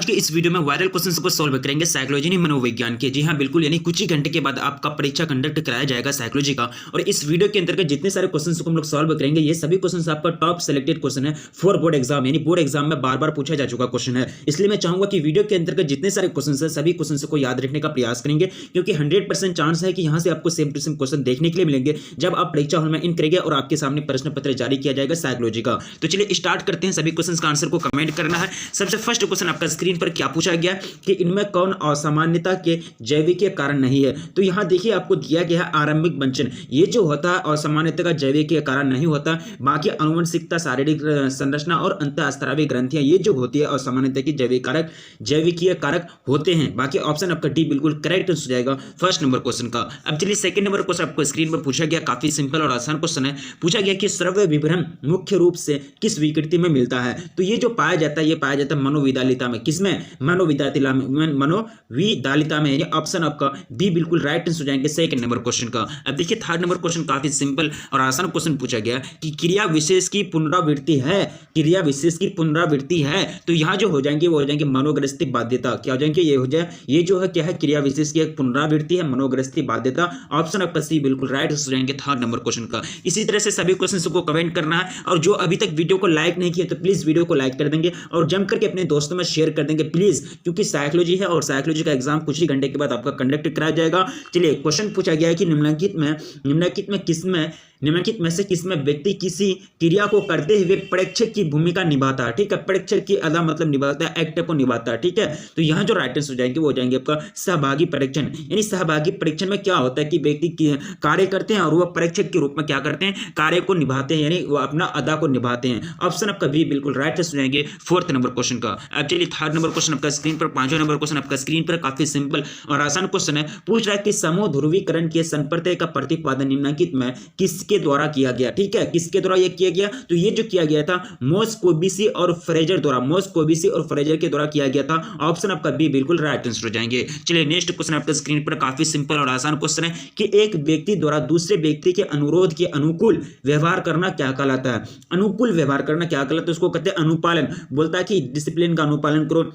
आज के इस वीडियो में वायरल क्वेश्चंस को सॉल्व करेंगे साइकोलॉजी नहीं मनोविज्ञान के। जी हाँ बिल्कुल, यानी कुछ ही घंटे के बाद आपका परीक्षा कंडक्ट कराया जाएगा साइकोलॉजी का। और इस वीडियो के अंतर्गत जितने सारे क्वेश्चंस को हम लोग सॉल्व करेंगे ये सभी क्वेश्चंस आपका टॉप सेलेक्टेड क्वेश्चन है फॉर बोर्ड एग्जाम, यानी बोर्ड एग्जाम में बार बार पूछा जा चुका क्वेश्चन है। इसलिए मैं चाहूंगा कि वीडियो के अंतर्गत जितने सारे क्वेश्चन है सभी क्वेश्चन को याद रखने का प्रयास करेंगे, क्योंकि 100% चांस है कि यहाँ से आपको सेम टू सेम क्वेश्चन देखने के लिए मिलेंगे जब आप परीक्षा हॉल में इन करेंगे और आपके सामने प्रश्न पत्र जारी किया जाएगा साइकोलॉजी का। तो चलिए स्टार्ट करते हैं। सभी क्वेश्चन का आंसर को कमेंट करना है। सबसे फर्स्ट क्वेश्चन आपका स्क्रीन पर क्या पूछा गया कि इनमें कौन असामान्यता के जैविकीय कारण नहीं है। तो यहां देखिए आपको दिया गया है आरंभिक वंचन, ये जो होता है असामान्यता का जैविकीय कारण नहीं होता। बाकी अनुवंशिकता, शारीरिक संरचना और अंतःस्रावी ग्रंथियां ये जो होती है असामान्यता की जैविकीय कारक होते हैं। बाकी ऑप्शन आपका डी बिल्कुल करेक्ट हो जाएगा फर्स्ट नंबर क्वेश्चन का। अब चलिए सेकंड नंबर क्वेश्चन आपको स्क्रीन पर पूछा गया, काफी सिंपल और आसान क्वेश्चन है। पूछा गया कि श्रव्य विभ्रम मुख्य रूप से किस विकृति में मिलता है। तो ये जो पाया जाता है ये पाया जाता है मनोविदालिता में। किसमें? मनोविदालिता में, यानी ऑप्शन आपका बी बिल्कुल राइट आंसर हो जाएंगे सेकंड नंबर क्वेश्चन का। अब देखिए थर्ड नंबर क्वेश्चन काफी सिंपल और आसान क्वेश्चन पूछा गया कि क्रिया विशेष की पुनरावृत्ति है, क्रिया विशेष की पुनरावृत्ति है। तो यहाँ जो हो जाएंगे वो हो जाएंगे मनोग्रस्ती बाध्यता। क्या हो जाएंगे? ये हो जाए, ये जो है क्या है, क्रिया विशेष की एक पुनरावृत्ति है, मनोग्रस्ती बाध्यता। ऑप्शन आपका सी बिल्कुल राइट हो जाएंगे थर्ड नंबर क्वेश्चन का। इसी तरह से सभी क्वेश्चन को कमेंट करना है, और जो अभी तक वीडियो को लाइक नहीं किया तो प्लीज वीडियो को लाइक कर देंगे और जम करके अपने दोस्तों में शेयर कर देंगे प्लीज, क्योंकि साइकोलॉजी है और साइकोलॉजी का एग्जाम कुछ ही घंटे के बाद आपका कंडक्ट कराया जाएगा। चलिए क्वेश्चन पूछा गया है कि निम्नलिखित में से किसमें व्यक्ति किसी क्रिया को करते हुए प्रेक्षक की भूमिका निभाता है। ठीक है, प्रेक्षक की अदा मतलब निभाता है, एक्ट को निभाता है। ठीक है, तो यहाँ जो राइट आंसर हो जाएंगे वो हो जाएंगे आपका सहभागी परीक्षण। यानी सहभागी परीक्षण में क्या होता है कि व्यक्ति कार्य करते हैं और वह प्रेक्षक के रूप में क्या करते हैं, कार्य को निभाते हैं, यानी वो अपना अदा को निभाते हैं। ऑप्शन आपका बी बिल्कुल राइट आंसर हो जाएंगे फोर्थ नंबर क्वेश्चन का। अब चलिए थर्ड नंबर क्वेश्चन आपका स्क्रीन पर, पांचवा नंबर क्वेश्चन आपका स्क्रीन पर, काफी सिंपल और आसान क्वेश्चन है। पूछ रहा है कि समूह ध्रुवीकरण के संप्रत्यय का प्रतिपादन निम्नलिखित में किसके द्वारा किया गया। ठीक है, किसके द्वारा ये किया गया? तो ये जो किया गया था मोस्कोविसी और फ्रेजर द्वारा, मोस्कोविसी और फ्रेजर के द्वारा किया गया था। ऑप्शन आपका बी बिल्कुल राइट आंसर हो जाएंगे। चलिए नेक्स्ट क्वेश्चन आपका स्क्रीन पर, काफी सिंपल और आसान क्वेश्चन है कि एक व्यक्ति द्वारा दूसरे व्यक्ति के अनुरोध के अनुकूल व्यवहार करना क्या कहलाता है। अनुकूल व्यवहार करना क्या कहलाता है? उसको कहते हैं अनुपालन। बोलता है कि डिसिप्लिन का अनुपालन करो,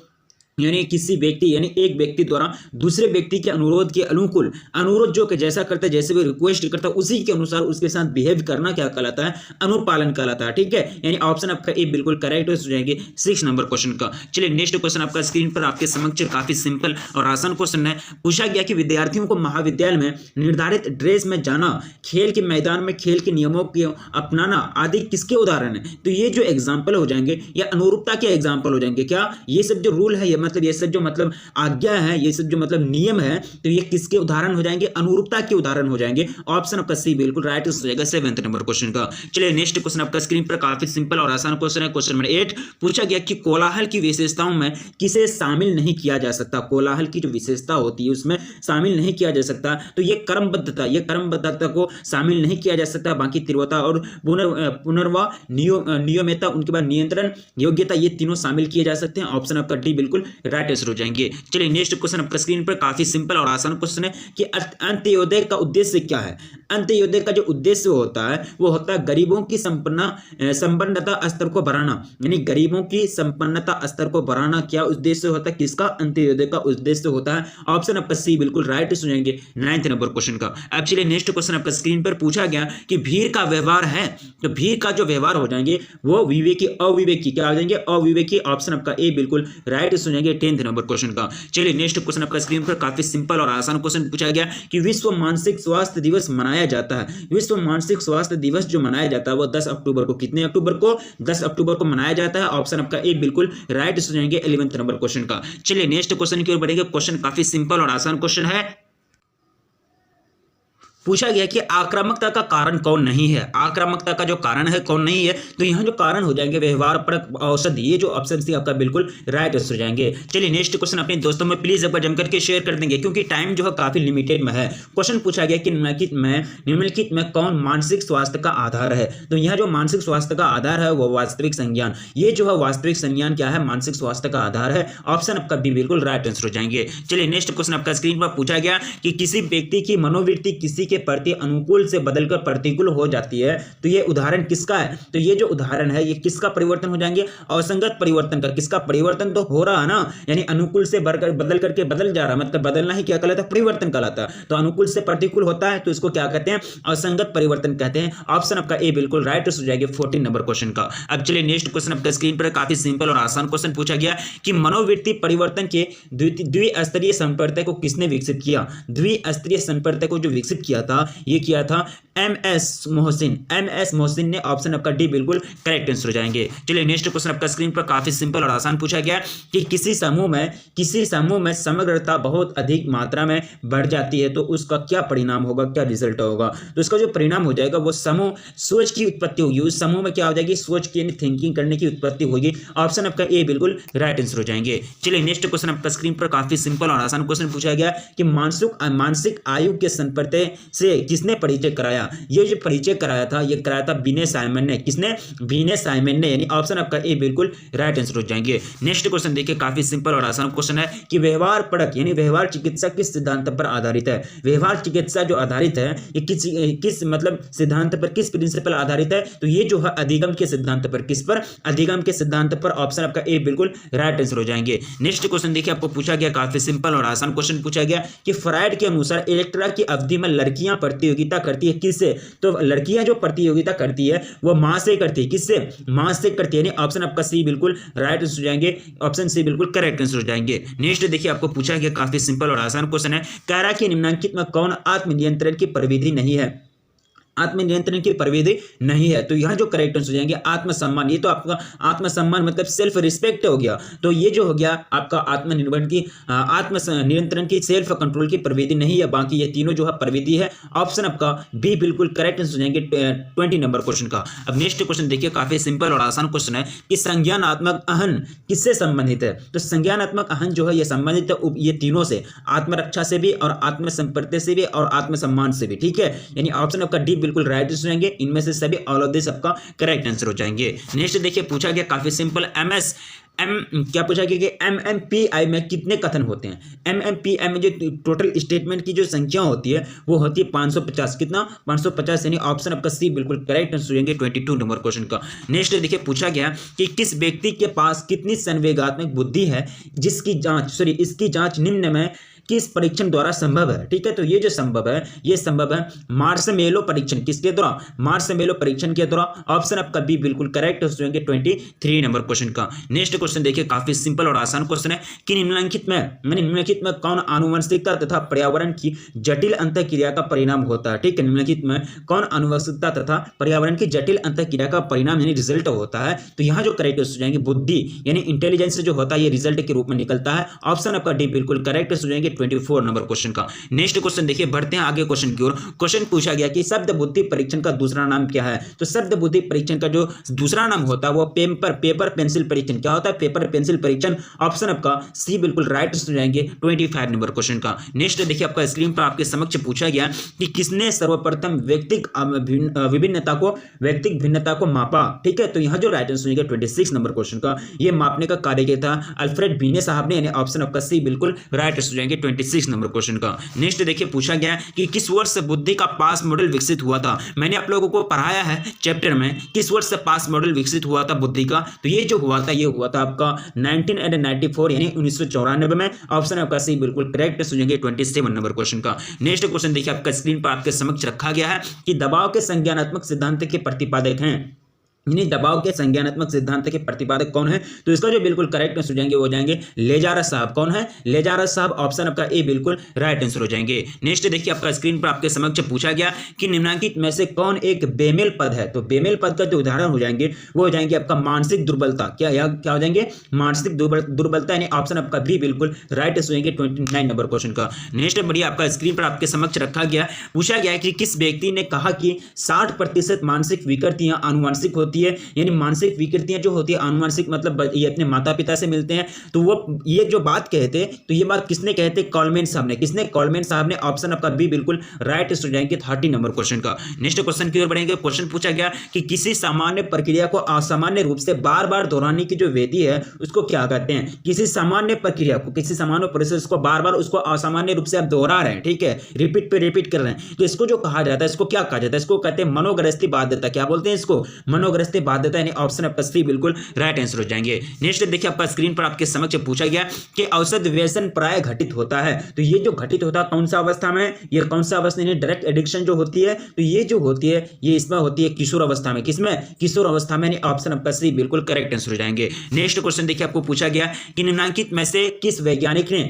यानी किसी व्यक्ति यानी एक व्यक्ति द्वारा दूसरे व्यक्ति के अनुरोध के अनुकूल, अनुरोध जो कि जैसा करता है, जैसे भी रिक्वेस्ट करता है उसी के अनुसार उसके साथ बिहेव करना क्या कहलाता है? अनुपालन कहलाता है। ठीक है, यानी ऑप्शन आपका ए बिल्कुल करेक्ट हो जाएंगे सिक्स नंबर क्वेश्चन का। चलिए नेक्स्ट क्वेश्चन आपका स्क्रीन पर आपके समक्ष काफी सिंपल और आसान क्वेश्चन है। पूछा गया कि विद्यार्थियों को महाविद्यालय में निर्धारित ड्रेस में जाना, खेल के मैदान में खेल के नियमों को अपनाना आदि किसके उदाहरण है। तो ये जो एग्जाम्पल हो जाएंगे या अनुरूपता के एग्जाम्पल हो जाएंगे। क्या ये सब जो रूल है, मतलब ये सब जो मतलब आज्ञा है, ये सब जो मतलब नियम है, तो ये किसके उदाहरण हो जाएंगे? अनुरूपता के उदाहरण हो जाएंगे। ऑप्शन आपका सी बिल्कुल राइट हो जाएगा सेवेंथ नंबर क्वेश्चन का। चलिए नेक्स्ट क्वेश्चन आपका स्क्रीन पर, काफी सिंपल और आसान क्वेश्चन है। क्वेश्चन नंबर 8 पूछा गया कि कोलाहल की विशेषताओं में किसे शामिल नहीं किया जा सकता। कोलाहल की जो विशेषता होती है उसमें शामिल नहीं किया जा सकता। तो ये क्रमबद्धता को शामिल नहीं किया जा सकता। बाकी तीव्रता और पुनर्वा नियमितता, उनके बाद नियंत्रण योग्यता, ये तीनों शामिल किए जा सकते हैं। ऑप्शन आपका डी बिल्कुल राइट हो जाएंगे। चलिए नेक्स्ट क्वेश्चन आपका स्क्रीन पर, काफी सिंपल और आसान क्वेश्चन है कि अंत्योदय का उद्देश्य क्या है। अंत्योदय का जो उद्देश्य होता है वो होता है गरीबों की संपन्नता स्तर को बढ़ाना, यानी गरीबों की संपन्नता स्तर को बढ़ाना क्या उद्देश्य होता है? किसका? अंत्योदय का उद्देश्य होता है। ऑप्शन आपका सी बिल्कुल राइट हो जाएंगे नाइन्थ नंबर क्वेश्चन का। अब चलिए नेक्स्ट क्वेश्चन आपका स्क्रीन पर पूछा गया कि भीड़ का व्यवहार है, तो भीड़ का जो व्यवहार हो जाएंगे वो विवेकी अविवेकी क्या हो जाएंगे? अविवेकी। ऑप्शन आपका ए बिल्कुल राइट हो जाएंगे टेंथ नंबर क्वेश्चन का। चलिए नेक्स्ट क्वेश्चन आपका स्क्रीन पर, काफी सिंपल और आसान क्वेश्चन पूछा गया कि विश्व मानसिक स्वास्थ्य दिवस मनाया जाता है। विश्व मानसिक स्वास्थ्य दिवस जो मनाया जाता है वो 10 अक्टूबर को, कितने अक्टूबर को? 10 अक्टूबर को मनाया जाता है। ऑप्शन आपका ए बिल्कुल राइट हो जाएंगे 11th नंबर क्वेश्चन का। चलिए नेक्स्ट क्वेश्चन की ओर बढ़ेंगे। क्वेश्चन काफी सिंपल और आसान क्वेश्चन है। पूछा गया कि आक्रामकता का कारण कौन नहीं है। आक्रामकता का जो कारण है कौन नहीं है, तो यहाँ जो कारण हो जाएंगे व्यवहार परक औषधि, ये जो ऑप्शन सी आपका बिल्कुल राइट आंसर हो जाएंगे। चलिए नेक्स्ट क्वेश्चन अपने दोस्तों में प्लीज एक बार जम करके शेयर कर देंगे, क्योंकि टाइम जो है काफी लिमिटेड में है। क्वेश्चन पूछा गया कि निम्नलिखित में कौन मानसिक स्वास्थ्य का आधार है। तो यहाँ जो मानसिक स्वास्थ्य का आधार है वो वास्तविक संज्ञान, ये जो है वास्तविक संज्ञान क्या है? मानसिक स्वास्थ्य का आधार है। ऑप्शन आपका बी बिल्कुल राइट आंसर हो जाएंगे। चलिए नेक्स्ट क्वेश्चन आपका स्क्रीन पर पूछा गया कि किसी व्यक्ति की मनोवृत्ति किसी के के प्रति अनुकूल से बदलकर प्रतिकूल हो जाती है, तो ये उदाहरण किसका है? तो ये जो उदाहरण है ये किसका परिवर्तन हो जाएंगे? असंगत परिवर्तन का। किसका परिवर्तन तो हो रहा है ना, यानी अनुकूल से बदल करके बदल जा रहा है, मतलब बदलना ही क्या कहलाता है? परिवर्तन कहलाता है। तो अनुकूल से प्रतिकूल होता है तो इसको क्या कहते हैं? असंगत परिवर्तन कहते हैं। ऑप्शन आपका ए बिल्कुल राइट हो जाएगी 14 नंबर क्वेश्चन का। अब चलिए नेक्स्ट क्वेश्चन आपका स्क्रीन पर काफी सिंपल और आसान क्वेश्चन पूछा गया कि मनोवृत्ति परिवर्तन के द्विस्तरीय संप्रदाय को किसने विकसित किया? द्विस्तरीय संप्रदाय को जो विकसित किया था ये किया था एमएस मोहसिन ने। ऑप्शन आपका डी बिल्कुल करेक्ट आंसर हो जाएंगे। चलिए नेक्स्ट क्वेश्चन आपका स्क्रीन पर काफी सिंपल और आसान पूछा गया कि किसी समूह में समग्रता बहुत अधिक मात्रा में बढ़ जाती है तो उसका क्या परिणाम होगा, क्या रिजल्ट होगा? तो इसका जो परिणाम हो जाएगा वो समूह सोच की उत्पत्ति होगी। उस समूह में क्या हो जाएगी? सोच की, थिंकिंग करने की उत्पत्ति होगी। ऑप्शन आपका ए बिल्कुल राइट आंसर हो जाएंगे। चलिए नेक्स्ट क्वेश्चन आपका स्क्रीन पर काफी सिंपल और आसान क्वेश्चन पूछा गया कि मानसिक आयु के संपर्क से किसने परिचय कराया? ये जो परिचय कराया था ये कराया था विनय साइमन ने। किसने? विनय साइमन ने, यानी ऑप्शन आपका ए बिल्कुल राइट आंसर हो जाएंगे। नेक्स्ट क्वेश्चन देखिए काफी सिंपल और आसान क्वेश्चन है कि व्यवहार पड़क यानी व्यवहार चिकित्सा किस सिद्धांत पर आधारित है? व्यवहार चिकित्सा जो आधारित है ये किस मतलब सिद्धांत पर, किस प्रिंसिपल आधारित है? तो ये जो है अधिगम के सिद्धांत पर। किस पर? अधिगम के सिद्धांत पर। ऑप्शन आपका ए बिल्कुल राइट आंसर हो जाएंगे। नेक्स्ट क्वेश्चन देखिए आपको पूछा गया काफी सिंपल और आसान क्वेश्चन पूछा गया कि फ्रायड के अनुसार इलेक्ट्रा की अवधि में लड़कियां प्रतियोगिता करती है किससे? तो लड़कियां जो प्रतियोगिता करती है वो मां से करती है। किससे? मां से करती है, यानी ऑप्शन आपका सी बिल्कुल राइट आंसर हो जाएंगे। ऑप्शन सी बिल्कुल करेक्ट आंसर हो जाएंगे। नेक्स्ट देखिए आपको पूछा गया काफी सिंपल और आसान क्वेश्चन है कारा के निम्नलिखित में कौन आत्मनियंत्रण की प्रविधि नहीं है? आत्मनियंत्रण की प्रविधि नहीं है, तो यहाँ जो करेक्ट आंसर हो जाएंगे आत्मसम्मान। ये तो आपका आत्मसम्मान मतलब सेल्फ रिस्पेक्ट हो गया, तो ये जो हो गया आपका आत्मनियंत्रण की सेल्फ कंट्रोल की प्रविधि नहीं है। बाकी ये तीनों जो है प्रविधि है। ऑप्शन आपका बी बिल्कुल करेक्ट आंसर हो जाएंगे 20 नंबर क्वेश्चन का। अब नेक्स्ट क्वेश्चन देखिए काफी सिंपल और आसान क्वेश्चन है कि संज्ञानात्मक अहन किससे संबंधित है? तो संज्ञानात्मक अहन जो है ये संबंधित है ये तीनों से, आत्मरक्षा से भी और आत्मसंपर्क से भी और आत्मसम्मान से भी। ठीक है, यानी ऑप्शन आपका डी बिल्कुल राइट आंसर हो जाएंगे। इनमें से सभी ऑल ऑफ दिस आपका करेक्ट आंसर हो जाएंगे। नेक्स्ट देखिए पूछा गया काफी सिंपल क्या पूछा गया कि एमएमपीआई में कितने कथन होते हैं? एमएमपीआई में जो टोटल स्टेटमेंट की जो संख्या होती है वो होती है 550। कितना? 550, यानी ऑप्शन आपका सी बिल्कुल करेक्ट आंसर हो जाएंगे 22 नंबर क्वेश्चन का। नेक्स्ट देखिए पूछा गया कि किस व्यक्ति के पास कितनी संवेगात्मक बुद्धि है इसकी जांच निम्न में किस परीक्षण द्वारा संभव है? ठीक है, तो ये जो संभव है ये संभव है मार्शमेलो परीक्षण। किसके द्वारा? मार्शमेलो परीक्षण के द्वारा। ऑप्शन आपका बी बिल्कुल करेक्ट हो जाएंगे 23 नंबर क्वेश्चन का। नेक्स्ट क्वेश्चन देखिए काफी सिंपल और आसान क्वेश्चन है कि निम्नलिखित में कौन आनुवंशिकता तथा पर्यावरण की जटिल अंतःक्रिया का परिणाम होता है? ठीक है, निम्नलिखित में कौन आनुवंशिकता तथा पर्यावरण की जटिल अंतःक्रिया का परिणाम यानी रिजल्ट होता है? तो यहाँ जो करेक्ट हो जाएंगे बुद्धि यानी इंटेलिजेंस जो होता है ये रिजल्ट के रूप में निकलता है। ऑप्शन आपका डी बिल्कुल करेक्ट हो जाएंगे 24 नंबर क्वेश्चन का। नेक्स्ट क्वेश्चन देखिए बढ़ते हैं आगे क्वेश्चन की ओर। क्वेश्चन पूछा गया कि शब्द बुद्धि परीक्षण का दूसरा नाम क्या है? तो शब्द बुद्धि परीक्षण का जो दूसरा नाम होता है वो पेपर पेंसिल परीक्षण। क्या होता है? पेपर पेंसिल परीक्षण। ऑप्शन आपका सी बिल्कुल राइट हो जाएंगे 25 नंबर क्वेश्चन का। नेक्स्ट देखिए आपका स्क्रीन पर आपके समक्ष पूछा गया कि किसने सर्वप्रथम व्यक्तिक भिन्नता को मापा? ठीक है, तो यहाँ जो राइट आंसर हो 26 नंबर क्वेश्चन का ये मापने का कार्य किया था अल्फ्रेड बीने साहब ने, यानी ऑप्शन आपका सी बिल्कुल राइट हो जाएंगे 26 नंबर क्वेश्चन का। नेक्स्ट देखिए पूछा गया कि किस वर्ष से बुद्धि का पास मॉडल विकसित हुआ था? मैंने आप लोगों को पढ़ाया है चैप्टर में किस वर्ष से पास मॉडल विकसित हुआ था बुद्धि का। तो ये जो हुआ था ये हुआ था आपका 1994 यानी 1994 में। ऑप्शन आपका सी बिल्कुल करेक्ट हो जाएंगे 27 नंबर क्वेश्चन का। नेक्स्ट क्वेश्चन देखिए आपका स्क्रीन पर आपके समक्ष रखा गया है कि दबाव के संज्ञानात्मक सिद्धांत के प्रतिपादक हैं, यानी दबाव के संज्ञानात्मक सिद्धांत के प्रतिपादक कौन है? तो इसका जो बिल्कुल करेक्ट आंसर हो जाएंगे वो जाएंगे लेजारस साहब। कौन है? लेजारस साहब। ऑप्शन आपका ए बिल्कुल राइट आंसर हो जाएंगे। नेक्स्ट देखिए आपका स्क्रीन पर आपके समक्ष पूछा गया कि निम्नलिखित में से कौन एक बेमेल पद है? तो बेमेल पद का जो उदाहरण हो जाएंगे वो हो जाएंगे आपका मानसिक दुर्बलता। क्या हो जाएंगे? मानसिक दुर्बलता, यानी ऑप्शन आपका बी बिल्कुल राइट आंसर हो जाएंगे 29 नंबर क्वेश्चन का। नेक्स्ट बढ़िया आपका स्क्रीन पर आपके समक्ष रखा गया पूछा गया कि किस व्यक्ति ने कहा कि 60% मानसिक विकृतियां आनुवंशिक होती होती है, यानी मानसिक विकृतियां जो होती है, अनुमानसिक मतलब ये अपने माता पिता से मिलते हैं, तो वो ये जो बात कहते हैं, तो ये बात किसने कहते हैं? कॉलमैन साहब ने। किसने? कॉलमैन साहब ने। ऑप्शन आपका बी बिल्कुल राइट हो जाएंगे 30 नंबर क्वेश्चन का। नेक्स्ट क्वेश्चन की ओर बढ़ेंगे। क्वेश्चन पूछा गया कि किसी सामान्य प्रक्रिया को असामान्य रूप से बार बार दोहराने की जो विधि है उसको क्या कहते हैं? किसी सामान्य प्रक्रिया को, किसी सामान्य प्रोसेस को बार बार उसको असामान्य रूप से आप दोहरा रहे हैं, ठीक है, रिपीट पे रिपीट कर रहे हैं, तो इसको जो कहा जाता है, इसको क्या कहा जाता है? इसको कहते हैं मनोग्रस्ती बाध्यता। क्या बोलते हैं इसको? मनोग्रस्ती बाध्यता, यानी ऑप्शन आपका सी बिल्कुल राइट आंसर हो जाएंगे। नेक्स्ट देखिए आपका स्क्रीन पर आपके समक्ष पूछा गया कि औषध व्यसन प्राय घटित होता है, तो ये जो घटित होता है कौन सा अवस्था में? ये कौन सा अवस्था? यानी डायरेक्ट एडिक्शन जो होती है, तो ये जो होती है ये इसमें होती है किशोर अवस्था में। किसमें? किशोर अवस्था में, यानी ऑप्शन आपका सी बिल्कुल करेक्ट आंसर हो जाएंगे। नेक्स्ट क्वेश्चन देखिए आपको पूछा गया कि निम्नलिखित में से किस वैज्ञानिक ने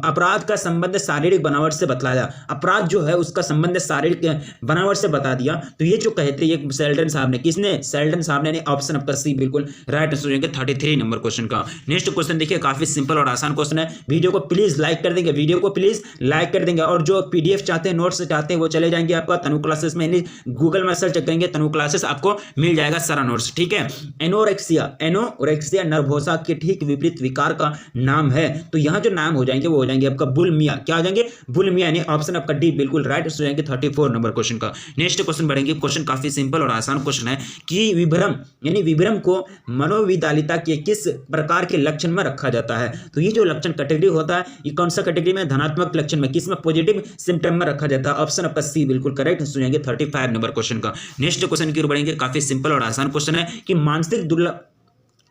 अपराध का संबंध शारीरिक बनावट से बतलाया? अपराध जो है उसका संबंध शारीरिक बनावट से बता दिया, तो ये जो कहते हैं ये सेल्डन साहब ने। किसने? सेल्डन साहब ने। ऑप्शन आपका सी बिल्कुल राइट आंसर हो जाएंगे 33 नंबर क्वेश्चन का। नेक्स्ट क्वेश्चन देखिए काफी सिंपल और आसान क्वेश्चन है। वीडियो को प्लीज लाइक कर देंगे, वीडियो को प्लीज लाइक कर देंगे, और जो पीडीएफ चाहते हैं, नोट्स चाहते हैं, वो चले जाएंगे आपका तनु क्लासेस में, गूगल में सर्च करेंगे तनु क्लासेस, आपको मिल जाएगा सारा नोट्स, ठीक है। एनोरेक्सिया नर्वोसा के ठीक विपरीत विकार का नाम है, तो यहाँ जो नाम हो जाएंगे वो हो जाएंगे आपका बुलिमिया। क्या हो जाएंगे? बुलिमिया, यानी ऑप्शन आपका डी बिल्कुल राइट हो जाएंगे 34 नंबर क्वेश्चन का। नेक्स्ट क्वेश्चन बढ़ेंगे। क्वेश्चन काफी सिंपल और आसान क्वेश्चन है कि विभ्रम यानी विभ्रम को मनोविदालिता के किस प्रकार के लक्षण में रखा जाता है? तो ये जो लक्षण कैटेगरी होता है, ये कौन सा कैटेगरी में? धनात्मक लक्षण में। किसमें? पॉजिटिव सिम्टम में रखा जाता है। ऑप्शन आपका सी बिल्कुल करेक्ट हो जाएंगे 35 नंबर क्वेश्चन का। नेक्स्ट क्वेश्चन की ओर बढ़ेंगे। काफी सिंपल और आसान क्वेश्चन है कि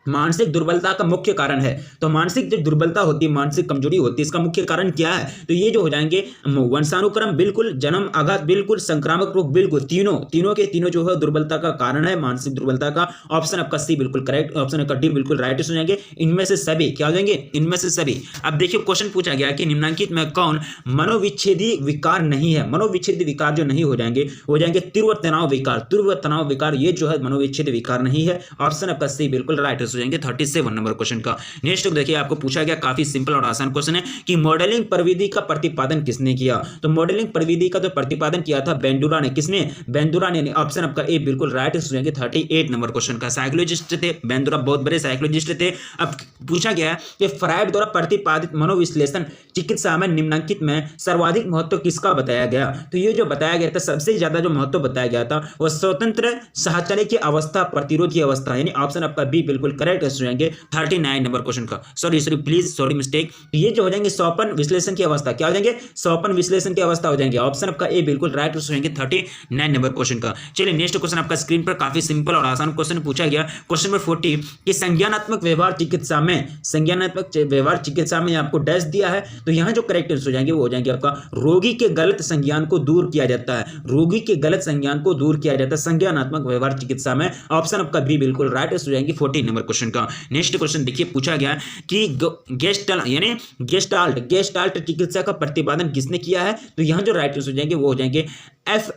मानसिक दुर्बलता का मुख्य कारण है, तो मानसिक जो दुर्बलता होती है, मानसिक कमजोरी होती है, इसका मुख्य कारण क्या है? तो ये जो हो जाएंगे वंशानुक्रम बिल्कुल, जन्म आघात बिल्कुल, संक्रामक रोग बिल्कुल, तीनों के तीनों जो है दुर्बलता का कारण है, मानसिक दुर्बलता का। ऑप्शन आपका सी बिल्कुल करेक्ट, ऑप्शन आपका डी बिल्कुल राइट हो जाएंगे। इनमें से सभी क्या हो जाएंगे? इनमें से सभी। अब देखिए क्वेश्चन पूछा गया कि निम्नलिखित में कौन मनोविच्छेदी विकार नहीं है? मनोविच्छेदी विकार जो नहीं हो जाएंगे तीव्र तनाव विकार। तीव्र तनाव विकार ये जो है मनोविच्छेदी विकार नहीं है। ऑप्शन आपका सी बिल्कुल राइट हो जाएंगे 37 नंबर क्वेश्चन का। नेक्स्ट देखिए आपको पूछा गया काफी सिंपल और आसान क्वेश्चन है कि मॉडलिंग प्रविधि का प्रतिपादन किसने किया? तो मॉडलिंग प्रविधि का तो प्रतिपादन किया था बेंडुरा ने। किसने? बेंडुरा ने। ऑप्शन आपका ए बिल्कुल राइट हो जाएंगे 38 नंबर क्वेश्चन का। साइकोलॉजिस्ट थे बेंडुरा, बहुत बड़े साइकोलॉजिस्ट थे। अब पूछा गया कि फ्रायड द्वारा प्रतिपादित मनोविश्लेषण चिकित्सा में निम्नलिखित में सर्वाधिक महत्व किसका बताया गया? तो ये जो बताया गया था, सबसे ज्यादा जो महत्व बताया गया था वह स्वतंत्र साहचर्य की अवस्था, प्रतिरोध की अवस्था, यानी ऑप्शन आपका बी बिल्कुल करेक्ट हो जाएंगे 39 नंबर क्वेश्चन का। Sorry mistake. ये जो हो जाएंगे स्वपन विश्लेषण की अवस्था, क्या हो जाएंगे? स्वपन विश्लेषण की अवस्था हो जाएंगे। ऑप्शन आपका ए बिल्कुल राइट हो जाएंगे 39 नंबर क्वेश्चन का। चलिए नेक्स्ट क्वेश्चन आपका स्क्रीन पर काफी सिंपल और आसान क्वेश्चन पूछा गया। क्वेश्चन नंबर 40 कि संज्ञानात्मक व्यवहार चिकित्सा में आपको डैश दिया है, तो यहाँ जो करेक्ट हो जाएंगे वो हो जाएंगे आपका रोगी के गलत संज्ञान को दूर किया जाता है। रोगी के गलत संज्ञान को दूर किया जाता है संज्ञानात्मक व्यवहार चिकित्सा में। ऑप्शन आपका बी बिल्कुल राइट हो जाएंगे 40 नंबर क्वेश्चन का। नेक्स्ट क्वेश्चन देखिए पूछा गया कि गेस्टाल्ट चिकित्सा का प्रतिपादन किसने किया है? तो यहाँ जो राइट हो जाएंगे वो हो जाएंगे एफ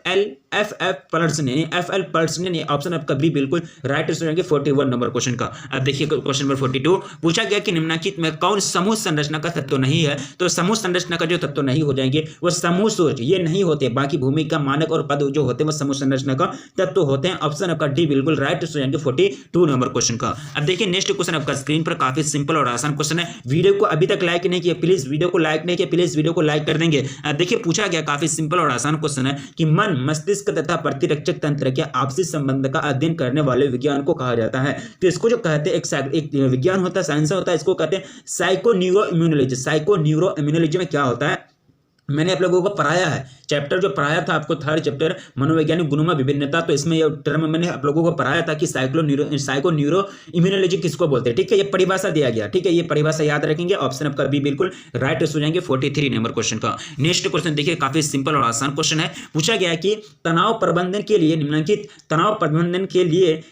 पर्सन ने। ऑप्शन आपका बी बिल्कुल राइट हो जाएंगे 41 नंबर क्वेश्चन का। अब देखिए क्वेश्चन नंबर 42 पूछा गया कि निम्नलिखित में कौन समूह संरचना का तत्व नहीं है? तो समूह संरचना का जो तत्व नहीं हो जाएंगे वो समूह सोच, ये नहीं होते। बाकी भूमिका, मानक और पद जो होते हैं वो समूह संरचना का तत्व होते हैं। ऑप्शन आपका डी बिल्कुल राइट हो जाएंगे 42 नंबर क्वेश्चन का। अब देखिए नेक्स्ट क्वेश्चन आपका स्क्रीन पर काफी सिंपल और आसान क्वेश्चन है। वीडियो को अभी तक लाइक नहीं किया, प्लीज वीडियो को लाइक नहीं किया, प्लीज वीडियो को लाइक कर देंगे। देखिए पूछा गया काफी सिंपल और आसान क्वेश्चन है कि मन, मस्तिष्क तथा प्रतिरक्षक तंत्र के आपसी संबंध का अध्ययन करने वाले विज्ञान को कहा जाता है। तो इसको जो कहते हैं एक विज्ञान होता है, साइंस होता है, इसको कहते हैं psycho neuro immunology. Psycho neuro immunology में क्या होता है मैंने आप लोगों को पढ़ाया है, चैप्टर जो पढ़ाया था आपको, थर्ड चैप्टर मनोवैज्ञानिक गुणों में विभिन्नता, तो इसमें ये टर्म मैंने आप लोगों को पढ़ाया था कि साइको न्यूरो इम्यूनोलॉजी किसको बोलते हैं। ठीक है, ये परिभाषा दिया गया। ठीक है, ये परिभाषा याद रखेंगे। ऑप्शन आपका बी बिल्कुल राइट हो जाएंगे 43 नंबर क्वेश्चन का। नेक्स्ट क्वेश्चन देखिए काफी सिंपल और आसान क्वेश्चन है। पूछा गया कि तनाव प्रबंधन के लिए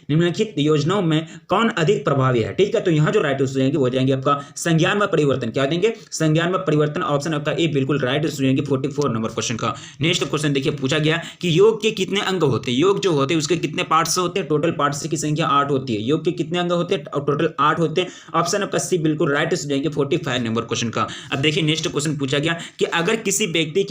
निम्नलिखित योजनाओं में कौन अधिक प्रभावी है। ठीक है, तो यहाँ जो राइट हो जाएंगे वो हो जाएंगे आपका संज्ञान में परिवर्तन। क्या देंगे? संज्ञान में परिवर्तन। ऑप्शन आपका ए बिल्कुल राइट हो जाएंगे 44 नंबर क्वेश्चन का। नेक्स्ट क्वेश्चन देखिए पूछा गया कि योग के कितने अंग होते हैं, योग जो होते हैं उसके कितने पार्ट्स होते हैं, टोटल पार्ट्स की संख्या 8 होती है। योग के कितने अंग होते हैं और टोटल 8 होते हैं। ऑप्शन आपका सी बिल्कुल राइट हो जाएंगे 45 नंबर क्वेश्चन का। अब देखिए नेक्स्ट क्वेश्चन पूछा गया कि अगर किसी व्यक्ति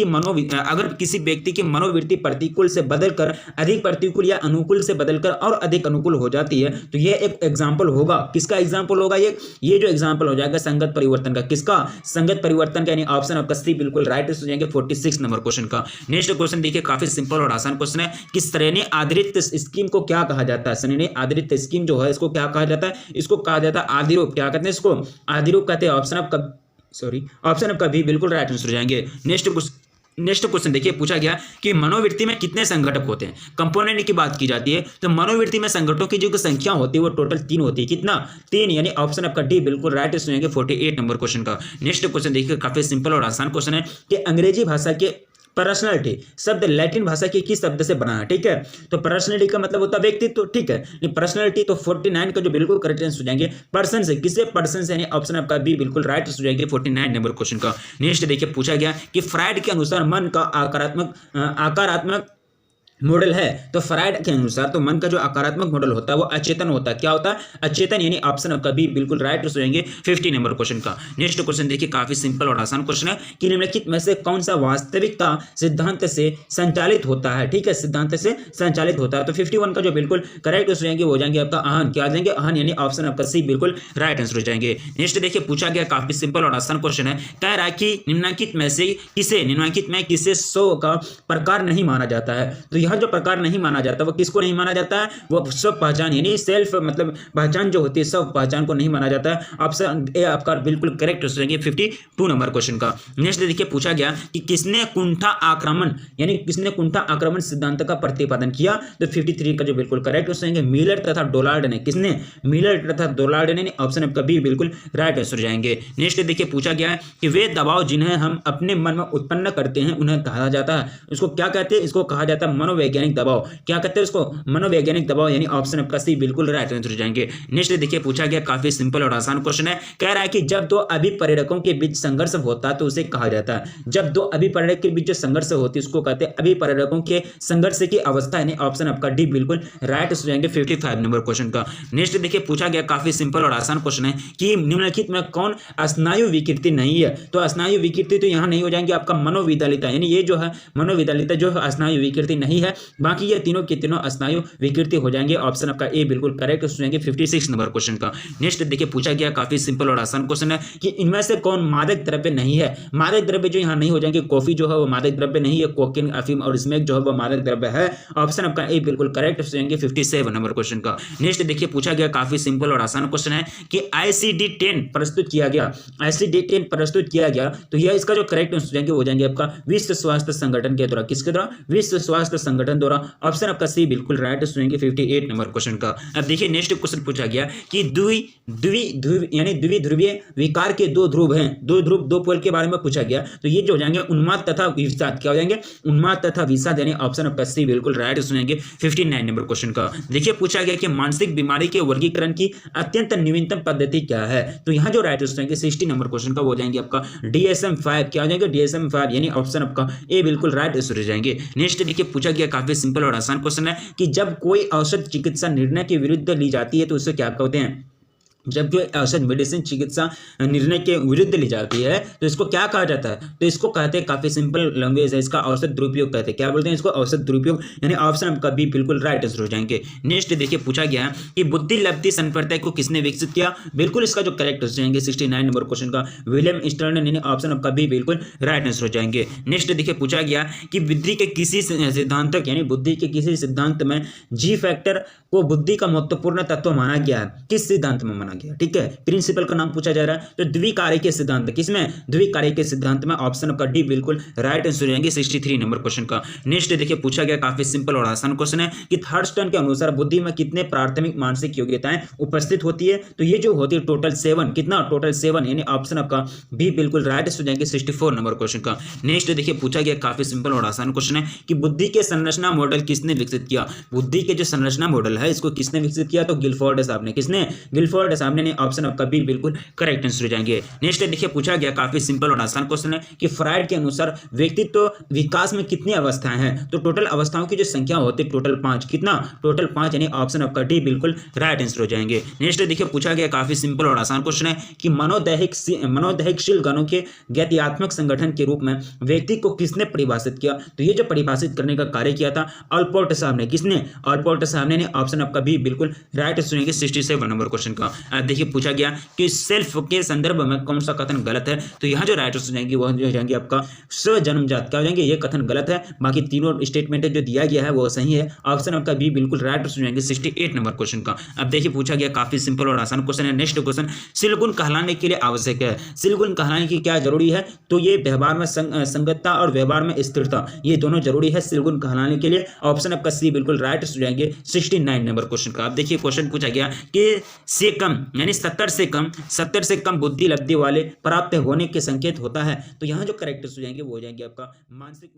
की मनोवृत्ति प्रतिकूल से बदलकर अधिक प्रतिकूल या अनुकूल से बदलकर और अधिक अनुकूल हो जाती है तो यह एक एग्जांपल होगा। किसका एग्जांपल होगा ये जो एग्जांपल हो जाएगा संगत परिवर्तन का। किसका? संगत परिवर्तन का, यानी ऑप्शन आपका सी बिल्कुल राइट हो जाएंगे 46 नंबर क्वेश्चन का। नेक्स्ट क्वेश्चन देखिए काफी सिंपल और आसान क्वेश्चन है कि श्रेणी आधारित स्कीम को क्या कहा जाता है। श्रेणी आधारित स्कीम जो है इसको क्या कहा जाता है? इसको कहा जाता है आदिरूप। क्या कहते हैं इसको? आदिरूप कहते हैं। ऑप्शन आपका भी बिल्कुल राइट आंसर हो जाएंगे। नेक्स्ट क्वेश्चन देखिए पूछा गया कि मनोवृत्ति में कितने संघटक होते हैं। कंपोनेंट की बात की जाती है तो मनोवृत्ति में संघटकों की जो संख्या होती है वो टोटल 3 होती है। कितना? 3, यानी ऑप्शन आपका डी बिल्कुल राइट हो जाएंगे 48 नंबर क्वेश्चन का। नेक्स्ट क्वेश्चन देखिए काफी सिंपल और आसान क्वेश्चन है कि अंग्रेजी भाषा के पर्सनैलिटी शब्द लैटिन भाषा के किस शब्द से बना है। ठीक है, तो पर्सनैलिटी का मतलब होता है व्यक्तित्व। ठीक है, पर्सनैलिटी तो 49 का जो बिल्कुल करेक्ट आंसर हो जाएंगे पर्सन से। किसे? पर्सन से, यानी ऑप्शन आपका बी बिल्कुल राइट हो जाएंगे 49 नंबर क्वेश्चन का। नेक्स्ट देखिए पूछा गया कि फ्राइड के अनुसार मन का आकारात्मक मॉडल है। तो फ्राइड के अनुसार तो मन का जो आकारात्मक मॉडल होता है वो अचेतन होता है। क्या होता है? अचेतन, यानी ऑप्शन आपका बी बिल्कुल राइट हो जाएंगे 50 नंबर क्वेश्चन का। नेक्स्ट क्वेश्चन देखिए काफी सिंपल और आसान क्वेश्चन है कि निम्नलिखित में से कौन सा वास्तविकता सिद्धांत से संचालित होता है। ठीक है, सिद्धांत से संचालित होता है। तो 51 का जो बिल्कुल करेक्ट हो जाएंगे वो जाएंगे आपका अहन। क्या आ जाएंगे? अहन, यानी ऑप्शन आपका सी बिल्कुल राइट आंसर हो जाएंगे। नेक्स्ट देखिए पूछा गया काफी सिंपल और आसान क्वेश्चन है, कह रहा है कि निम्नलिखित में किसे 100 का प्रकार नहीं माना जाता है। तो यह जो प्रकार नहीं माना जाता वो किसको नहीं माना जाता है? वो स्व पहचान, यानी सेल्फ मतलब पहचान जो होती है स्व पहचान को नहीं माना जाता है। ऑप्शन ए आपका बिल्कुल करेक्ट हो जाएंगे 52 नंबर क्वेश्चन का। नेक्स्ट देखिए पूछा गया कि किसने कुंठा आक्रमण सिद्धांत का प्रतिपादन किया। तो 53 का जो बिल्कुल करेक्ट हो जाएंगे मिलर तथा डोनाल्ड ने। किसने? मिलर तथा डोनाल्ड ने। ऑप्शन आपका बी बिल्कुल राइट आंसर हो जाएंगे। नेक्स्ट देखिए पूछा गया है कि वे दबाव जिन्हें हम अपने मन में उत्पन्न करते हैं उन्हें कहा जाता है। उसको क्या कहते हैं? इसको कहा जाता है मनोवैज्ञानिक दबाव। क्या कहते हैं उसको? मनोवैज्ञानिक दबाव, यानी ऑप्शन आपका सी बिल्कुल राइट आंसर हो जाएंगे। नेक्स्ट देखिए पूछा गया काफी सिंपल और आसान क्वेश्चन है, कह रहा है कि जब दो अभिप्रेरकों के बीच संघर्ष होता है तो उसे कहा जाता है। जब दो अभिप्रेरक के बीच जो संघर्ष होती है उसको कहते हैं अभिप्रेरकों के संघर्ष की अवस्था, यानी ऑप्शन आपका डी बिल्कुल राइट हो जाएंगे 55 नंबर क्वेश्चन का। नेक्स्ट देखिए पूछा गया काफी सिंपल और आसान क्वेश्चन है कि निम्नलिखित में कौन स्नायु विकृति नहीं है। तो स्नायु विकृति तो यहाँ नहीं हो जाएंगे आपका मनोविदलिता, यानी ये जो है मनोविदलिता जो स्नायु विकृति नहीं है। बाकी ये तीनों के तीनों स्नायु विकृति हो जाएंगे। ऑप्शन आपका ए बिल्कुल करेक्ट हो जाएंगे 56 नंबर क्वेश्चन का। नेक्स्ट देखिए पूछा गया काफी सिंपल और आसान क्वेश्चन है कि इनमें से कौन मादक द्रव्य नहीं है। मादक द्रव्य जो यहाँ नहीं हो जाएंगे, कॉफी जो है वो मादक द्रव्य नहीं है, कोकीन, अफीम और स्मोक जो है वो मादक द्रव्य है। ऑप्शन आपका ए बिल्कुल करेक्ट हो जाएंगे 57 नंबर क्वेश्चन का। नेक्स्ट देखिए पूछा गया काफी सिंपल और आसान क्वेश्चन है कि ICD-10 प्रस्तुत किया गया। ICD-10 प्रस्तुत किया गया तो यह इसका जो करेक्ट हो जाएंगे वो जाएंगे आपका विश्व स्वास्थ्य संगठन के द्वारा। किसके द्वारा? विश्व स्वास्थ्य संगठन द्वारा। ऑप्शन आपका सी बिल्कुल राइट सुनेंगे 58 नंबर क्वेश्चन का। अब देखिए नेक्स्ट क्वेश्चन पूछा गया कि द्विध्रुवीय विकार के दो ध्रुव हैं, दो पोल के बारे में पूछा गया। तो ये जो हो जाएंगे उन्माद तथा विषाद। क्या हो जाएंगे? उन्माद तथा विषाद, यानी ऑप्शन आपका सी बिल्कुल राइट सुनेंगे 59 नंबर क्वेश्चन का। देखिए पूछा गया कि मानसिक बीमारी के वर्गीकरण की अत्यंत नवीनतम पद्धति क्या है। तो यहाँ जो राइट सुनेंगे 60 नंबर क्वेश्चन का वो जाएंगे आपका DSM-5। क्या हो जाएगा? DSM-5, यानी ऑप्शन आपका ए बिल्कुल राइट हो जाएंगे। नेक्स्ट देखिए पूछा गया काफी सिंपल और आसान क्वेश्चन है कि जब कोई औषध चिकित्सा निर्णय के विरुद्ध ली जाती है तो उसे क्या कहते हैं। जब जो औषध मेडिसिन चिकित्सा निर्णय के विरुद्ध ली जाती है तो इसको क्या कहा जाता है। तो इसको कहते हैं, काफी सिंपल लैंग्वेज है, इसका औषध दुरुपयोग कहते हैं। क्या बोलते हैं इसको? औषध दुरुपयोग, यानी ऑप्शन आपका बी बिल्कुल राइट आंसर हो जाएंगे। नेक्स्ट देखिए पूछा गया है कि बुद्धि लब्धि संप्रदाय को किसने विकसित किया। बिल्कुल इसका जो करेक्ट हो जाएंगे 69 नंबर क्वेश्चन का विलियम स्टर्नर, यानी ऑप्शन आपका बी बिल्कुल राइट आंसर हो जाएंगे। नेक्स्ट देखिए पूछा गया कि बुद्धि के किसी सिद्धांत यानी बुद्धि के किसी सिद्धांत में जी फैक्टर को बुद्धि का महत्वपूर्ण तत्व माना गया है। किस सिद्धांत में माना गया? ठीक है, प्रिंसिपल का नाम पूछा जा रहा है। तो द्विकार्य के सिद्धांत, किसमें? द्विकार्य के सिद्धांत में। ऑप्शन का डी बिल्कुल राइट आंसर हो जाएंगे 63 नंबर क्वेश्चन का। नेक्स्ट देखिए पूछा गया काफी सिंपल और आसान क्वेश्चन है कि थर्स्टन के अनुसार बुद्धि में कितने प्राथमिक मानसिक योग्यताएं उपस्थित होती है। तो ये जो होती है टोटल 7। कितना? टोटल 7, यानी ऑप्शन आपका बी बिल्कुल राइट हो जाएंगे 64 नंबर क्वेश्चन का। नेक्स्ट देखिए पूछा गया काफी सिंपल और आसान क्वेश्चन है कि बुद्धि के संरचना मॉडल किसने विकसित किया। बुद्धि के जो संरचना मॉडल है इसको किसने विकसित किया। तो गिलफोर्ड साहब ने। किसने? गिलफोर्ड सामने नहीं, ऑप्शन आपका बी बिल्कुल करेक्ट आंसर हो जाएंगे। नेक्स्ट देखिए पूछा गया काफी सिंपल और आसान क्वेश्चन है कि फ्रायड के अनुसार व्यक्तित्व विकास में कितनी अवस्थाएं हैं? तो टोटल अवस्थाओं की जो संख्या होती है टोटल 5, कितना? टोटल 5, यानी ऑप्शन आपका डी बिल्कुल राइट आंसर हो जाएंगे। नेक्स्ट देखिए पूछा गया काफी सिंपल और आसान क्वेश्चन है कि मनोदैहिकशील गणों के ज्ञात्यात्मक संगठन के रूप में व्यक्ति को किसने परिभाषित किया? तो ये जो परिभाषित करने का कार्य किया था ऑलपोर्ट साहब ने। किसने? ऑलपोर्ट साहब ने। ऑप्शन आपका भी बिल्कुल राइट सुनेंगे 67 नंबर क्वेश्चन का। देखिए पूछा गया कि सेल्फ के संदर्भ में कौन सा कथन गलत है? तो यहाँ जो राइट सुनेंगे वो हो जाएंगे आपका स्वजन्मजात। क्या हो जाएंगे? ये कथन गलत है, बाकी तीनों स्टेटमेंट जो दिया गया है वो सही है। ऑप्शन आपका बी बिल्कुल राइट सुनेंगे 68 नंबर क्वेश्चन का। अब देखिए पूछा गया काफी सिंपल और आसान क्वेश्चन है। नेक्स्ट क्वेश्चन, सिलगुण कहलाने के लिए आवश्यक है। सिलगुण कहलाने की क्या जरूरी है? तो ये व्यवहार में संगतता और व्यवहार में स्थिरता, ये दोनों जरूरी है सिलगुण कहलाने के लिए। ऑप्शन आपका सी बिल्कुल राइट हो जाएंगे 69 नंबर क्वेश्चन का। अब देखिए क्वेश्चन पूछा गया कि से कम यानी 70 से कम बुद्धि लब्धि वाले प्राप्त होने के संकेत होता है। तो यहाँ जो करेक्ट हो जाएंगे वो हो जाएंगे आपका मानसिक